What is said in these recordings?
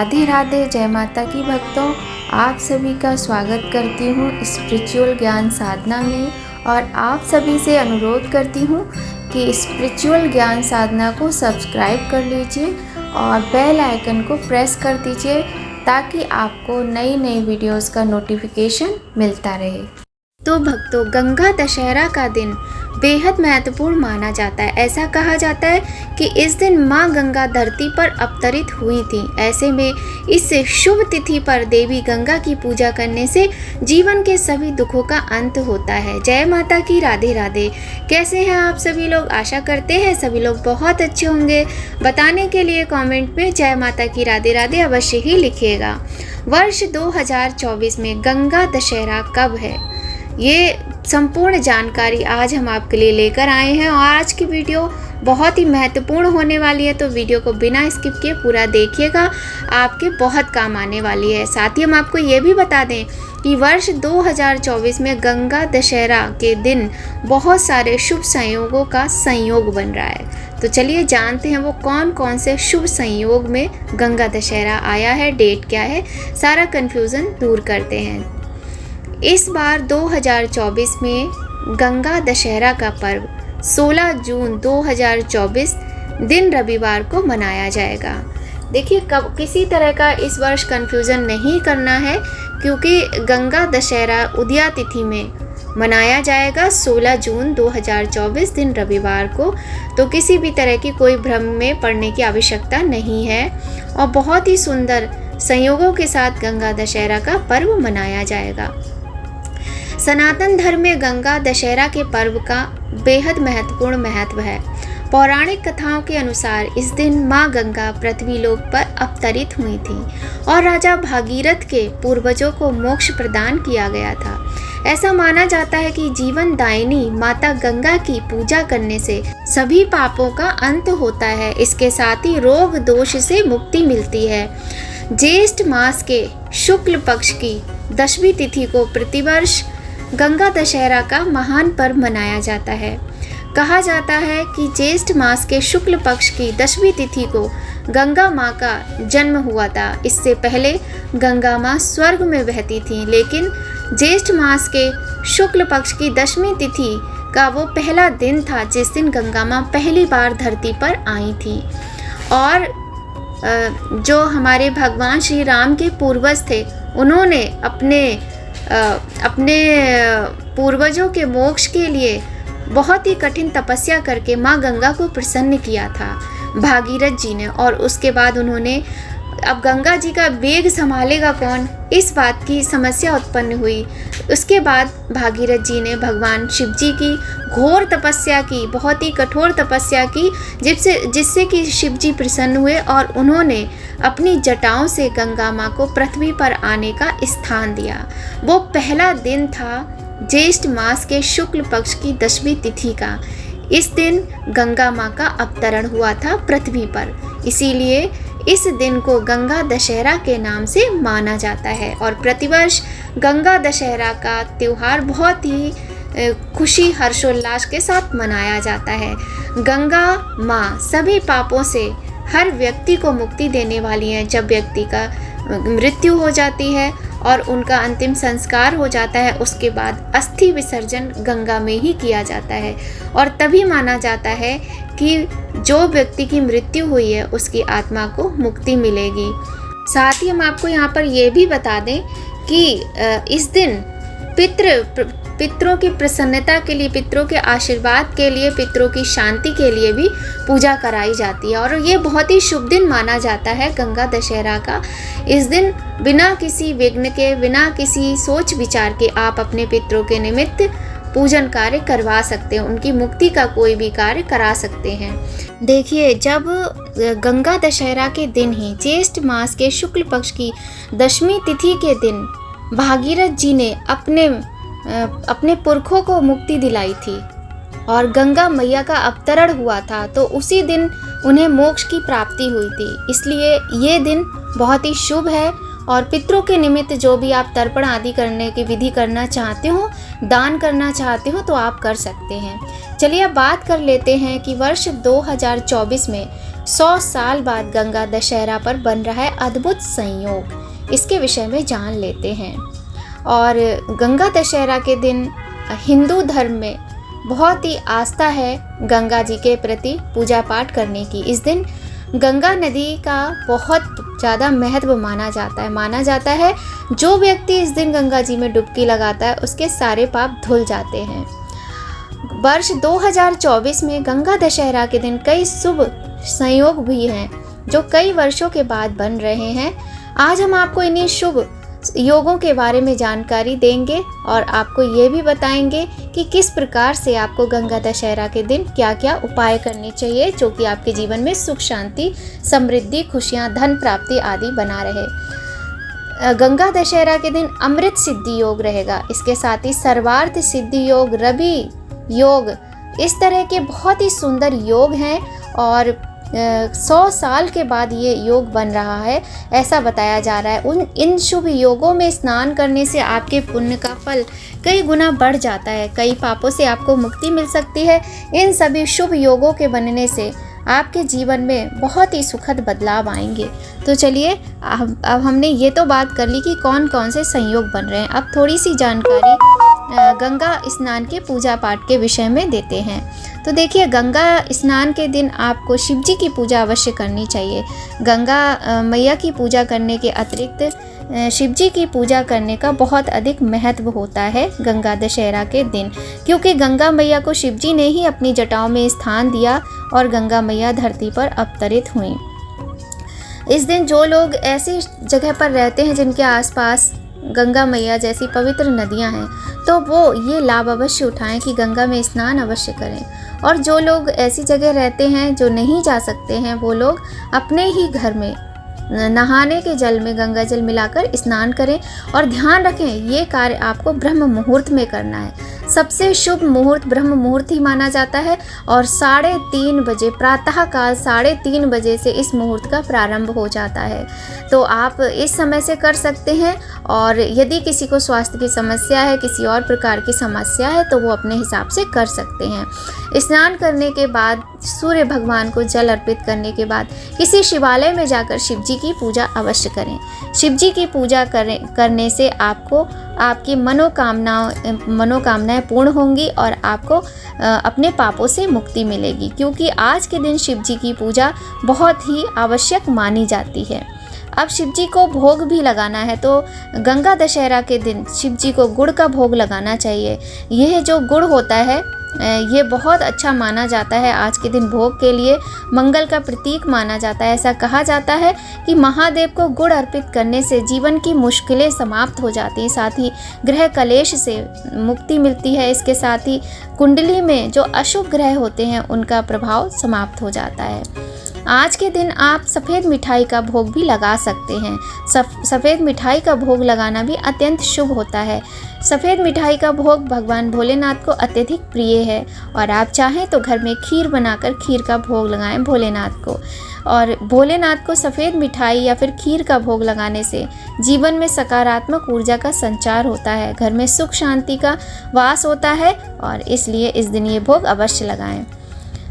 राधे राधे, जय माता की भक्तों। आप सभी का स्वागत करती हूँ स्पिरिचुअल ज्ञान साधना में और आप सभी से अनुरोध करती हूँ कि स्पिरिचुअल ज्ञान साधना को सब्सक्राइब कर लीजिए और बेल आइकन को प्रेस कर दीजिए ताकि आपको नई नई वीडियोस का नोटिफिकेशन मिलता रहे। तो भक्तों, गंगा दशहरा का दिन बेहद महत्वपूर्ण माना जाता है। ऐसा कहा जाता है कि इस दिन माँ गंगा धरती पर अवतरित हुई थी। ऐसे में इस शुभ तिथि पर देवी गंगा की पूजा करने से जीवन के सभी दुखों का अंत होता है। जय माता की, राधे राधे। कैसे हैं आप सभी लोग? आशा करते हैं सभी लोग बहुत अच्छे होंगे। बताने के लिए कमेंट में जय माता की, राधे राधे अवश्य ही लिखिएगा। वर्ष 2024 में गंगा दशहरा कब है, ये संपूर्ण जानकारी आज हम आपके लिए लेकर आए हैं और आज की वीडियो बहुत ही महत्वपूर्ण होने वाली है। तो वीडियो को बिना स्किप किए पूरा देखिएगा, आपके बहुत काम आने वाली है। साथ ही हम आपको ये भी बता दें कि वर्ष 2024 में गंगा दशहरा के दिन बहुत सारे शुभ संयोगों का संयोग बन रहा है। तो चलिए जानते हैं वो कौन कौन से शुभ संयोग में गंगा दशहरा आया है, डेट क्या है, सारा कन्फ्यूज़न दूर करते हैं। इस बार 2024 में गंगा दशहरा का पर्व 16 जून 2024 दिन रविवार को मनाया जाएगा। देखिए, कब किसी तरह का इस वर्ष कन्फ्यूज़न नहीं करना है क्योंकि गंगा दशहरा उदया तिथि में मनाया जाएगा 16 जून 2024 दिन रविवार को। तो किसी भी तरह की कोई भ्रम में पड़ने की आवश्यकता नहीं है और बहुत ही सुंदर संयोगों के साथ गंगा दशहरा का पर्व मनाया जाएगा। सनातन धर्म में गंगा दशहरा के पर्व का बेहद महत्वपूर्ण महत्व है। पौराणिक कथाओं के अनुसार इस दिन माँ गंगा पृथ्वी लोक पर अवतरित हुई थी और राजा भागीरथ के पूर्वजों को मोक्ष प्रदान किया गया था। ऐसा माना जाता है कि जीवन दायिनी माता गंगा की पूजा करने से सभी पापों का अंत होता है। इसके साथ ही रोग दोष से मुक्ति मिलती है। ज्येष्ठ मास के शुक्ल पक्ष की 10वीं तिथि को प्रतिवर्ष गंगा दशहरा का महान पर्व मनाया जाता है। कहा जाता है कि ज्येष्ठ मास के शुक्ल पक्ष की 10वीं तिथि को गंगा माँ का जन्म हुआ था। इससे पहले गंगा माँ स्वर्ग में बहती थी, लेकिन ज्येष्ठ मास के शुक्ल पक्ष की 10वीं तिथि का वो पहला दिन था जिस दिन गंगा माँ पहली बार धरती पर आई थी। और जो हमारे भगवान श्री राम के पूर्वज थे, उन्होंने अपने पूर्वजों के मोक्ष के लिए बहुत ही कठिन तपस्या करके माँ गंगा को प्रसन्न किया था भागीरथ जी ने। और उसके बाद उन्होंने अब गंगा जी का वेग संभालेगा कौन, इस बात की समस्या उत्पन्न हुई। उसके बाद भागीरथ जी ने भगवान शिव जी की घोर तपस्या की, बहुत ही कठोर तपस्या की, जिससे कि शिव जी प्रसन्न हुए और उन्होंने अपनी जटाओं से गंगा माँ को पृथ्वी पर आने का स्थान दिया। वो पहला दिन था ज्येष्ठ मास के शुक्ल पक्ष की 10वीं तिथि का। इस दिन गंगा माँ का अवतरण हुआ था पृथ्वी पर, इसीलिए इस दिन को गंगा दशहरा के नाम से माना जाता है। और प्रतिवर्ष गंगा दशहरा का त्यौहार बहुत ही खुशी हर्षोल्लास के साथ मनाया जाता है। गंगा माँ सभी पापों से हर व्यक्ति को मुक्ति देने वाली हैं। जब व्यक्ति का मृत्यु हो जाती है और उनका अंतिम संस्कार हो जाता है, उसके बाद अस्थि विसर्जन गंगा में ही किया जाता है और तभी माना जाता है कि जो व्यक्ति की मृत्यु हुई है उसकी आत्मा को मुक्ति मिलेगी। साथ ही हम आपको यहाँ पर ये भी बता दें कि इस दिन पितरों की प्रसन्नता के लिए, पितरों के आशीर्वाद के लिए, पितरों की शांति के लिए भी पूजा कराई जाती है और ये बहुत ही शुभ दिन माना जाता है गंगा दशहरा का। इस दिन बिना किसी विघ्न के, बिना किसी सोच विचार के आप अपने पितरों के निमित्त पूजन कार्य करवा सकते हैं, उनकी मुक्ति का कोई भी कार्य करा सकते हैं। देखिए, जब गंगा दशहरा के दिन ही ज्येष्ठ मास के शुक्ल पक्ष की 10वीं तिथि के दिन भागीरथ जी ने अपने पुरखों को मुक्ति दिलाई थी और गंगा मैया का अवतरण हुआ था, तो उसी दिन उन्हें मोक्ष की प्राप्ति हुई थी। इसलिए ये दिन बहुत ही शुभ है और पितरों के निमित्त जो भी आप तर्पण आदि करने की विधि करना चाहते हो, दान करना चाहते हो, तो आप कर सकते हैं। चलिए अब बात कर लेते हैं कि वर्ष 2024 में 100 साल बाद गंगा दशहरा पर बन रहा है अद्भुत संयोग, इसके विषय में जान लेते हैं। और गंगा दशहरा के दिन हिंदू धर्म में बहुत ही आस्था है गंगा जी के प्रति पूजा पाठ करने की। इस दिन गंगा नदी का बहुत ज़्यादा महत्व माना जाता है जो व्यक्ति इस दिन गंगा जी में डुबकी लगाता है उसके सारे पाप धुल जाते हैं। वर्ष 2024 में गंगा दशहरा के दिन कई शुभ संयोग भी हैं जो कई वर्षों के बाद बन रहे हैं। आज हम आपको इन्हीं शुभ योगों के बारे में जानकारी देंगे और आपको ये भी बताएंगे कि किस प्रकार से आपको गंगा दशहरा के दिन क्या क्या उपाय करने चाहिए जो कि आपके जीवन में सुख शांति, समृद्धि, खुशियाँ, धन प्राप्ति आदि बना रहे। गंगा दशहरा के दिन अमृत सिद्धि योग रहेगा। इसके साथ ही सर्वार्थ सिद्धि योग, रवि योग, इस तरह के बहुत ही सुंदर योग हैं और 100 साल के बाद ये योग बन रहा है ऐसा बताया जा रहा है। इन शुभ योगों में स्नान करने से आपके पुण्य का फल कई गुना बढ़ जाता है, कई पापों से आपको मुक्ति मिल सकती है। इन सभी शुभ योगों के बनने से आपके जीवन में बहुत ही सुखद बदलाव आएंगे। तो चलिए अब हमने ये तो बात कर ली कि कौन कौन से संयोग बन रहे हैं। अब थोड़ी सी जानकारी गंगा स्नान के पूजा पाठ के विषय में देते हैं। तो देखिए, गंगा स्नान के दिन आपको शिव जी की पूजा अवश्य करनी चाहिए। गंगा मैया की पूजा करने के अतिरिक्त शिव जी की पूजा करने का बहुत अधिक महत्व होता है गंगा दशहरा के दिन, क्योंकि गंगा मैया को शिव जी ने ही अपनी जटाओं में स्थान दिया और गंगा मैया धरती पर अवतरित हुई। इस दिन जो लोग ऐसी जगह पर रहते हैं जिनके आसपास गंगा मैया जैसी पवित्र नदियां हैं तो वो ये लाभ अवश्य उठाएं कि गंगा में स्नान अवश्य करें। और जो लोग ऐसी जगह रहते हैं जो नहीं जा सकते हैं वो लोग अपने ही घर में नहाने के जल में गंगा जल मिलाकर स्नान करें। और ध्यान रखें, ये कार्य आपको ब्रह्म मुहूर्त में करना है। सबसे शुभ मुहूर्त ब्रह्म मुहूर्त ही माना जाता है और 3:30 बजे, प्रातःकाल 3:30 बजे से इस मुहूर्त का प्रारंभ हो जाता है। तो आप इस समय से कर सकते हैं। और यदि किसी को स्वास्थ्य की समस्या है, किसी और प्रकार की समस्या है तो वो अपने हिसाब से कर सकते हैं। स्नान करने के बाद सूर्य भगवान को जल अर्पित करने के बाद किसी शिवालय में जाकर शिव जी की पूजा अवश्य करें। शिव जी की पूजा करने से आपको आपकी मनोकामनाएं पूर्ण होंगी और आपको अपने पापों से मुक्ति मिलेगी, क्योंकि आज के दिन शिव जी की पूजा बहुत ही आवश्यक मानी जाती है। अब शिव जी को भोग भी लगाना है तो गंगा दशहरा के दिन शिव जी को गुड़ का भोग लगाना चाहिए। यह जो गुड़ होता है ये बहुत अच्छा माना जाता है। आज के दिन भोग के लिए मंगल का प्रतीक माना जाता है। ऐसा कहा जाता है कि महादेव को गुड़ अर्पित करने से जीवन की मुश्किलें समाप्त हो जाती हैं, साथ ही ग्रह कलेश से मुक्ति मिलती है। इसके साथ ही कुंडली में जो अशुभ ग्रह होते हैं उनका प्रभाव समाप्त हो जाता है। आज के दिन आप सफ़ेद मिठाई का भोग भी लगा सकते हैं। सफ़ेद मिठाई का भोग लगाना भी अत्यंत शुभ होता है। सफ़ेद मिठाई का भोग भगवान भोलेनाथ को अत्यधिक प्रिय है और आप चाहें तो घर में खीर बनाकर खीर का भोग लगाएं भोलेनाथ को। और भोलेनाथ को सफ़ेद मिठाई या फिर खीर का भोग लगाने से जीवन में सकारात्मक ऊर्जा का संचार होता है, घर में सुख शांति का वास होता है और इसलिए इस दिन ये भोग अवश्य लगाएं।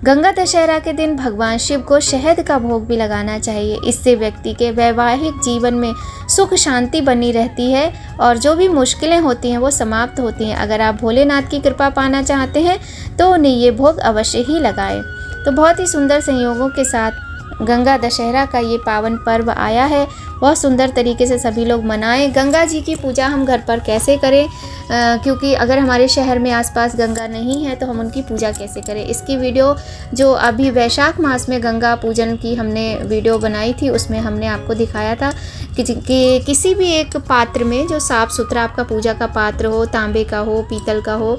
गंगा दशहरा के दिन भगवान शिव को शहद का भोग भी लगाना चाहिए। इससे व्यक्ति के वैवाहिक जीवन में सुख शांति बनी रहती है और जो भी मुश्किलें होती हैं वो समाप्त होती हैं। अगर आप भोलेनाथ की कृपा पाना चाहते हैं तो उन्हें ये भोग अवश्य ही लगाएं। तो बहुत ही सुंदर संयोगों के साथ गंगा दशहरा का ये पावन पर्व आया है। बहुत सुंदर तरीके से सभी लोग मनाएं। गंगा जी की पूजा हम घर पर कैसे करें, क्योंकि अगर हमारे शहर में आसपास गंगा नहीं है तो हम उनकी पूजा कैसे करें, इसकी वीडियो जो अभी वैशाख मास में गंगा पूजन की हमने वीडियो बनाई थी उसमें हमने आपको दिखाया था कि किसी भी एक पात्र में जो साफ़ सुथरा आपका पूजा का पात्र हो, तांबे का हो, पीतल का हो,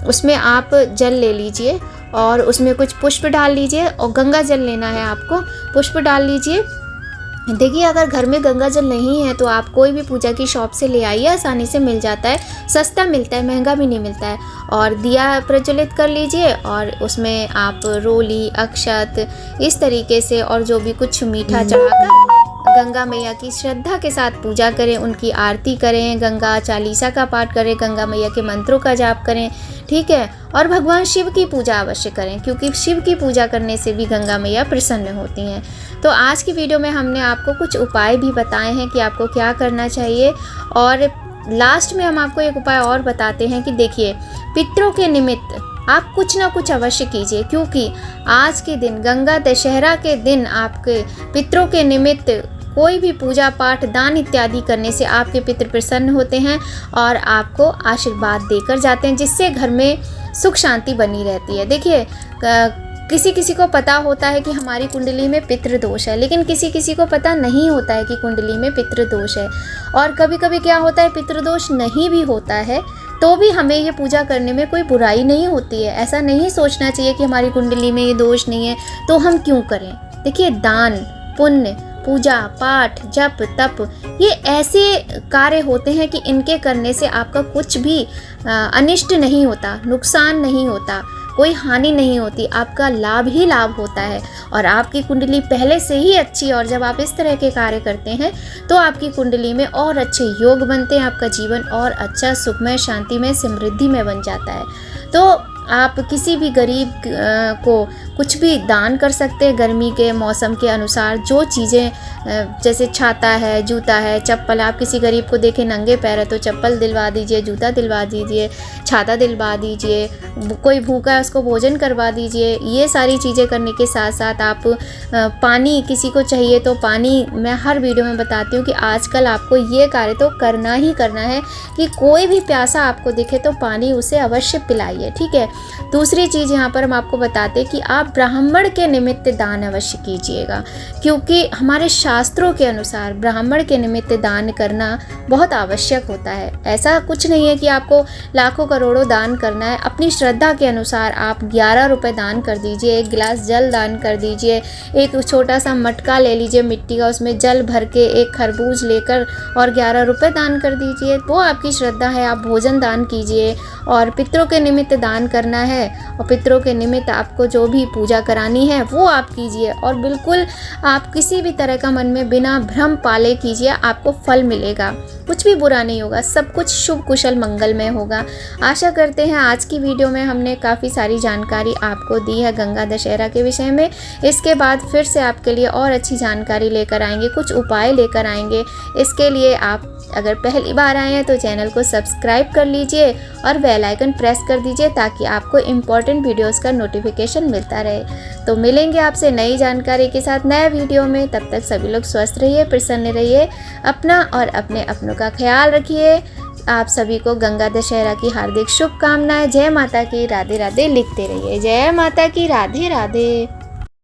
उसमें आप जल ले लीजिए और उसमें कुछ पुष्प डाल लीजिए और गंगा जल लेना है आपको, पुष्प डाल लीजिए। देखिए, अगर घर में गंगा जल नहीं है तो आप कोई भी पूजा की शॉप से ले आइए, आसानी से मिल जाता है, सस्ता मिलता है, महंगा भी नहीं मिलता है। और दिया प्रज्वलित कर लीजिए और उसमें आप रोली, अक्षत इस तरीके से और जो भी कुछ मीठा चढ़ाकर गंगा मैया की श्रद्धा के साथ पूजा करें, उनकी आरती करें, गंगा चालीसा का पाठ करें, गंगा मैया के मंत्रों का जाप करें, ठीक है। और भगवान शिव की पूजा अवश्य करें, क्योंकि शिव की पूजा करने से भी गंगा मैया प्रसन्न होती हैं। तो आज की वीडियो में हमने आपको कुछ उपाय भी बताए हैं कि आपको क्या करना चाहिए, और लास्ट में हम आपको एक उपाय और बताते हैं कि देखिए, पितरों के निमित्त आप कुछ ना कुछ अवश्य कीजिए, क्योंकि आज के दिन गंगा दशहरा के दिन आपके पितरों के निमित्त कोई भी पूजा पाठ दान इत्यादि करने से आपके पितृ प्रसन्न होते हैं और आपको आशीर्वाद देकर जाते हैं, जिससे घर में सुख शांति बनी रहती है। देखिए, किसी किसी को पता होता है कि हमारी कुंडली में पितृ दोष है, लेकिन किसी किसी को पता नहीं होता है कि कुंडली में पितृ दोष है। और कभी कभी क्या होता है, पितृ दोष नहीं भी होता है तो भी हमें ये पूजा करने में कोई बुराई नहीं होती है। ऐसा नहीं सोचना चाहिए कि हमारी कुंडली में ये दोष नहीं है तो हम क्यों करें। देखिए, दान पुण्य, पूजा पाठ, जप तप, ये ऐसे कार्य होते हैं कि इनके करने से आपका कुछ भी अनिष्ट नहीं होता, नुकसान नहीं होता, कोई हानि नहीं होती, आपका लाभ ही लाभ होता है। और आपकी कुंडली पहले से ही अच्छी, और जब आप इस तरह के कार्य करते हैं तो आपकी कुंडली में और अच्छे योग बनते हैं, आपका जीवन और अच्छा सुखमय शांतिमय समृद्धि में बन जाता है। तो आप किसी भी गरीब को कुछ भी दान कर सकते हैं। गर्मी के मौसम के अनुसार जो चीज़ें, जैसे छाता है, जूता है, चप्पल, आप किसी गरीब को देखें नंगे पैर है तो चप्पल दिलवा दीजिए, जूता दिलवा दीजिए, छाता दिलवा दीजिए, कोई भूखा है उसको भोजन करवा दीजिए। ये सारी चीज़ें करने के साथ साथ आप पानी, किसी को चाहिए तो पानी, मैं हर वीडियो में बताती हूँ कि आजकल आपको ये कार्य तो करना ही करना है कि कोई भी प्यासा आपको दिखे तो पानी उसे अवश्य पिलाइए, ठीक है। दूसरी चीज़ यहाँ पर हम आपको बताते हैं कि आप ब्राह्मण के निमित्त दान अवश्य कीजिएगा, क्योंकि हमारे शास्त्रों के अनुसार ब्राह्मण के निमित्त दान करना बहुत आवश्यक होता है। ऐसा कुछ नहीं है कि आपको लाखों करोड़ों दान करना है। अपनी श्रद्धा के अनुसार आप 11 रुपये दान कर दीजिए, एक गिलास जल दान कर दीजिए, एक छोटा सा मटका ले लीजिए मिट्टी का, उसमें जल भर के एक खरबूज लेकर और 11 रुपये दान कर दीजिए। वो आपकी श्रद्धा है। आप भोजन दान कीजिए, और पितरों के निमित्त दान करना है, और पितरों के निमित्त आपको जो भी पूजा करानी है वो आप कीजिए। और बिल्कुल आप किसी भी तरह का मन में बिना भ्रम पाले कीजिए, आपको फल मिलेगा, कुछ भी बुरा नहीं होगा, सब कुछ शुभ कुशल मंगलमय होगा। आशा करते हैं आज की वीडियो में हमने काफ़ी सारी जानकारी आपको दी है गंगा दशहरा के विषय में। इसके बाद फिर से आपके लिए और अच्छी जानकारी लेकर आएंगे, कुछ उपाय लेकर आएंगे। इसके लिए आप अगर पहली बार आए हैं तो चैनल को सब्सक्राइब कर लीजिए और बेल आइकन प्रेस कर दीजिए, ताकि आपको इम्पोर्टेंट वीडियोस का नोटिफिकेशन मिलता रहे। तो मिलेंगे आपसे नई जानकारी के साथ नए वीडियो में। तब तक सभी लोग स्वस्थ रहिए, प्रसन्न रहिए, अपना और अपने अपनों का ख्याल रखिए। आप सभी को गंगा दशहरा की हार्दिक शुभकामनाएं। जय माता की, राधे राधे लिखते रहिए। जय माता की, राधे राधे।